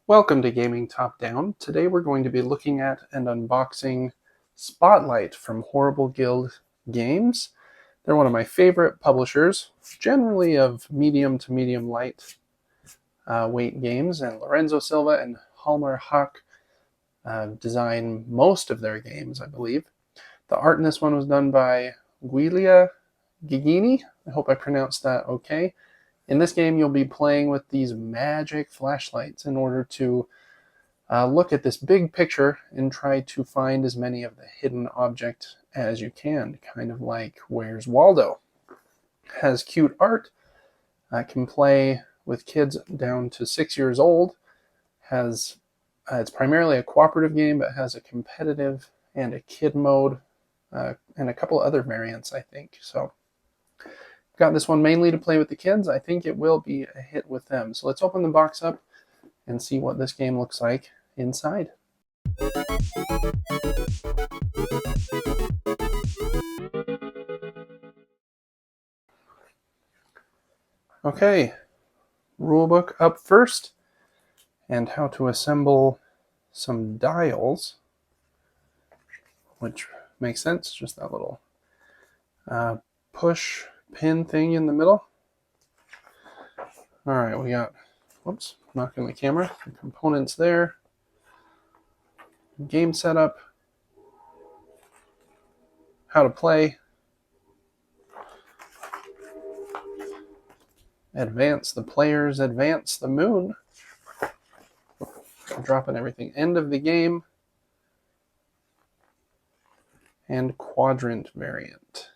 Welcome to Gaming Top Down. Today we're going to be looking at and unboxing Spotlight from Horrible Guild Games. They're one of my favorite publishers, generally of medium to medium light weight games, and Lorenzo Silva and Halmar Huck design most of their games, I believe. The art in this one was done by Giulia Gigini. I hope I pronounced that okay. In this game, you'll be playing with these magic flashlights in order to look at this big picture and try to find as many of the hidden objects as you can, kind of like Where's Waldo. Has cute art, can play with kids down to 6 years old. It's primarily a cooperative game, but has a competitive and a kid mode, and a couple other variants, I think. So got this one mainly to play with the kids. I think it will be a hit with them. So let's open the box up and see what this game looks like inside. Okay, rulebook up first, and how to assemble some dials, which makes sense, just that little push pin thing in the middle. All right, we got, whoops, knocking the camera, the components there, game setup, how to play, advance the players, advance the moon, dropping everything, end of the game, and quadrant variant.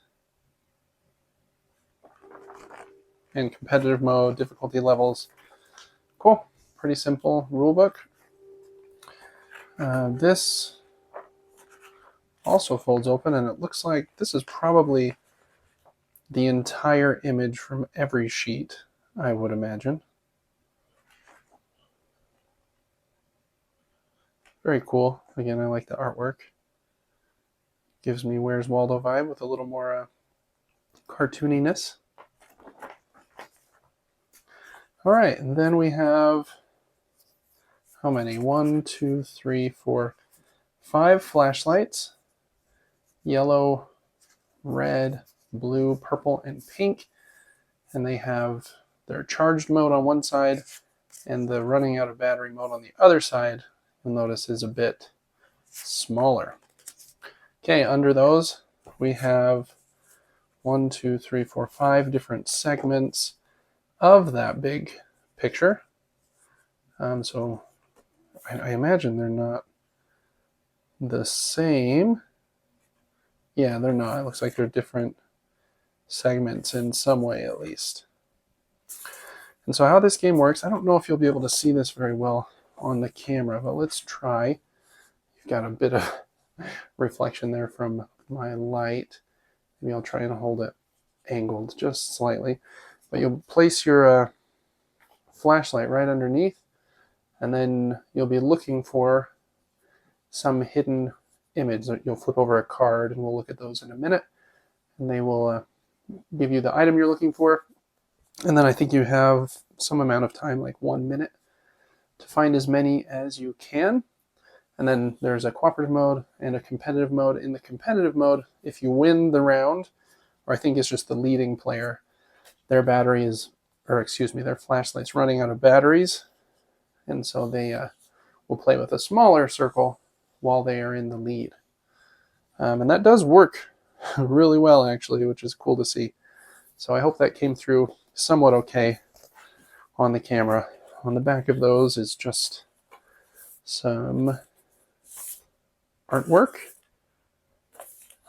And competitive mode, difficulty levels. Cool, pretty simple rulebook. This also folds open, and it looks like this is probably the entire image from every sheet, I would imagine. Very cool. Again, I like the artwork. Gives me Where's Waldo vibe with a little more cartooniness. All right, and then we have, how many? 1, 2, 3, 4, 5 flashlights. Yellow, red, blue, purple, and pink. And they have their charged mode on one side and the running out of battery mode on the other side, you'll notice, is a bit smaller. Okay, under those we have 1, 2, 3, 4, 5 different segments of that big picture. So I imagine they're not the same. Yeah, they're not. It looks like they're different segments in some way, at least. And so how this game works, I don't know if you'll be able to see this very well on the camera, but let's try. You've got a bit of reflection there from my light. Maybe I'll try and hold it angled just slightly. But you'll place your flashlight right underneath, and then you'll be looking for some hidden image. You'll flip over a card, and we'll look at those in a minute, and they will give you the item you're looking for. And then I think you have some amount of time, like 1 minute, to find as many as you can. And then there's a cooperative mode and a competitive mode. In the competitive mode, if you win the round, or I think it's just the leading player, their their flashlight's running out of batteries, and so they will play with a smaller circle while they are in the lead. And that does work really well, actually, which is cool to see. So I hope that came through somewhat okay on the camera. On the back of those is just some artwork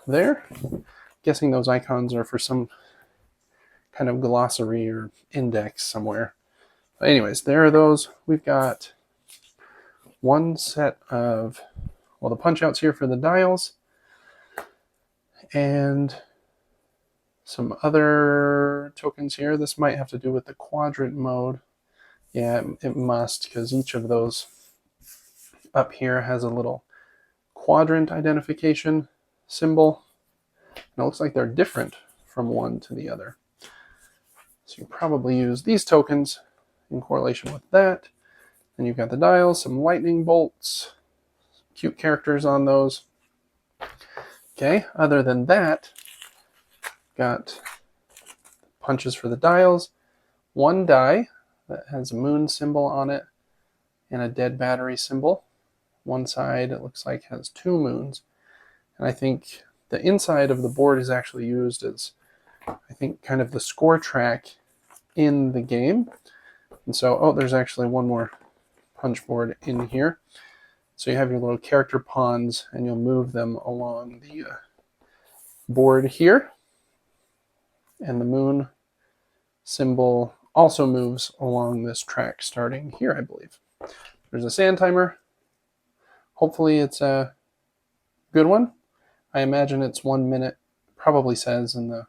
there. Guessing those icons are for some kind of glossary or index somewhere. But anyways, there are those. We've got one set of, well, the punch outs here for the dials, and some other tokens here. This might have to do with the quadrant mode. Yeah, it must, because each of those up here has a little quadrant identification symbol. And it looks like they're different from one to the other. So you probably use these tokens in correlation with that. Then you've got the dials, some lightning bolts, cute characters on those. Okay, other than that, got punches for the dials, one die that has a moon symbol on it and a dead battery symbol. One side, it looks like, has two moons. And I think the inside of the board is actually used as, I think, kind of the score track in the game. And so, oh, there's actually one more punch board in here. So you have your little character pawns, and you'll move them along the board here. And the moon symbol also moves along this track starting here, I believe. There's a sand timer. Hopefully it's a good one. I imagine it's 1 minute, probably says in the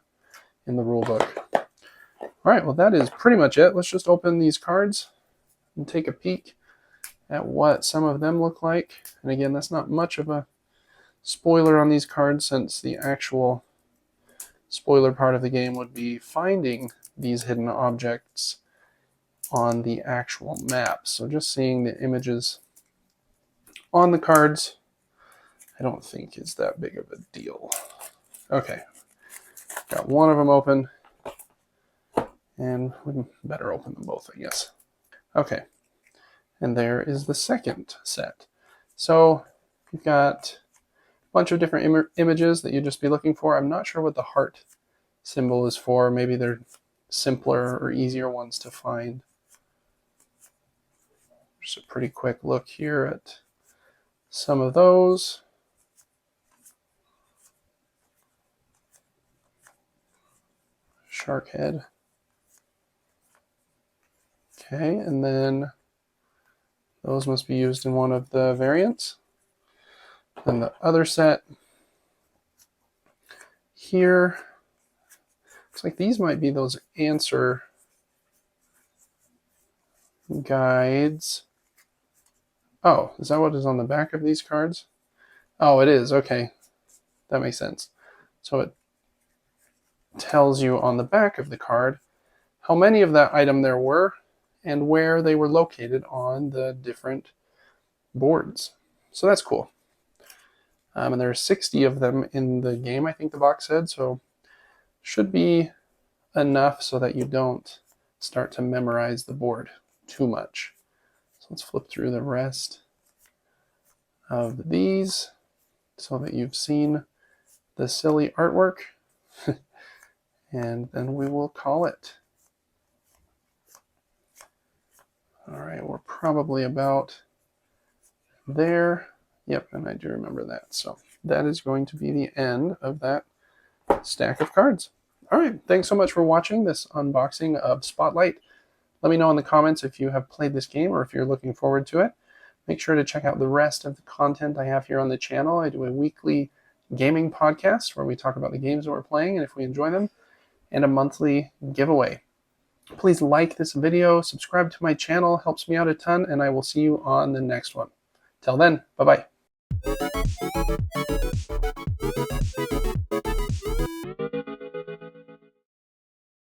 rule book. All right, well, that is pretty much it. Let's just open these cards and take a peek at what some of them look like. And again, that's not much of a spoiler on these cards, since the actual spoiler part of the game would be finding these hidden objects on the actual map. So just seeing the images on the cards, I don't think is that big of a deal. Okay, got one of them open, and we better open them both, I guess. Okay, and there is the second set. So you've got a bunch of different images that you'd just be looking for. I'm not sure what the heart symbol is for. Maybe they're simpler or easier ones to find. Just a pretty quick look here at some of those. Shark head. Okay, and then those must be used in one of the variants. Then the other set here, looks like these might be those answer guides. Oh, is that what is on the back of these cards? Oh, it is. Okay, that makes sense. So it tells you on the back of the card how many of that item there were and where they were located on the different boards. So that's cool. And there are 60 of them in the game, I think the box said, so should be enough so that you don't start to memorize the board too much. So let's flip through the rest of these so that you've seen the silly artwork. And then we will call it. All right, we're probably about there. Yep, and I do remember that. So that is going to be the end of that stack of cards. All right, thanks so much for watching this unboxing of Spotlight. Let me know in the comments if you have played this game or if you're looking forward to it. Make sure to check out the rest of the content I have here on the channel. I do a weekly gaming podcast where we talk about the games that we're playing and if we enjoy them, and a monthly giveaway. Please like this video, subscribe to my channel, helps me out a ton, and I will see you on the next one. Till then, bye-bye.